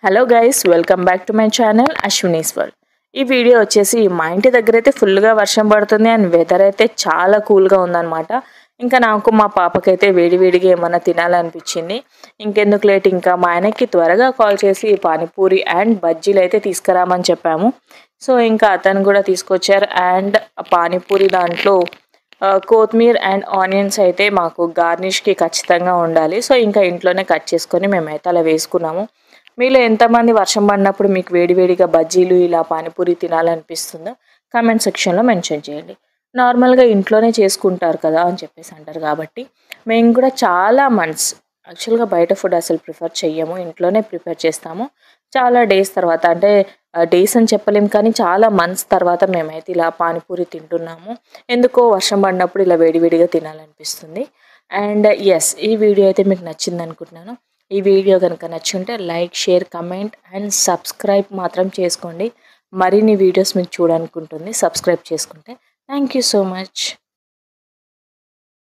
Hello guys, welcome back to my channel Ashwini's world. ఈ video వచ్చేసి మా ఇంటి దగ్గర అయితే ఫుల్గా వర్షం పడుతుంది అండ్ వెదర్ అయితే చాలా కూల్గా ఉందన్నమాట. ఇంకా నాకు మా పాపకైతే వేడివేడిగా ఏమన్నా తినాలనిపించింది. ఇంకెందుకు లేట్, ఇంకా మా ఆయనకి త్వరగా కాల్ చేసి పానీపూరి అండ్ బజ్జీలు అయితే తీసుకురామని చెప్పాము. సో ఇంకా అతను కూడా తీసుకొచ్చారు. అండ్ పానీపూరి దాంట్లో కొత్తిమీర అండ్ ఆనియన్స్ అయితే మాకు గార్నిష్కి ఖచ్చితంగా ఉండాలి. సో ఇంకా ఇంట్లోనే కట్ చేసుకొని మేమైతే అలా వేసుకున్నాము. మీలో ఎంతమంది వర్షం పడినప్పుడు మీకు వేడివేడిగా బజ్జీలు ఇలా పానీపూరి తినాలనిపిస్తుందో కామెంట్ సెక్షన్లో మెన్షన్ చేయండి. నార్మల్గా ఇంట్లోనే చేసుకుంటారు కదా అని చెప్పేసి అంటారు, కాబట్టి మేము కూడా చాలా మంత్స్ యాక్చువల్గా బయట ఫుడ్ అసలు ప్రిఫర్ చెయ్యము, ఇంట్లోనే ప్రిపేర్ చేస్తాము. చాలా డేస్ తర్వాత, అంటే డేస్ అని చెప్పలేము కానీ చాలా మంత్స్ తర్వాత మేమైతే ఇలా పానీపూరి తింటున్నాము. ఎందుకో వర్షం పడినప్పుడు ఇలా వేడివేడిగా తినాలనిపిస్తుంది. అండ్ ఎస్, ఈ వీడియో అయితే మీకు నచ్చింది అనుకుంటున్నాను. ఈ వీడియో కనుక నచ్చుంటే like, share, comment and subscribe మాత్రం చేసుకోండి. మరిన్ని వీడియోస్ మీకు చూడాలనుకుంటుంది సబ్స్క్రైబ్ చేసుకుంటే. Thank you so much.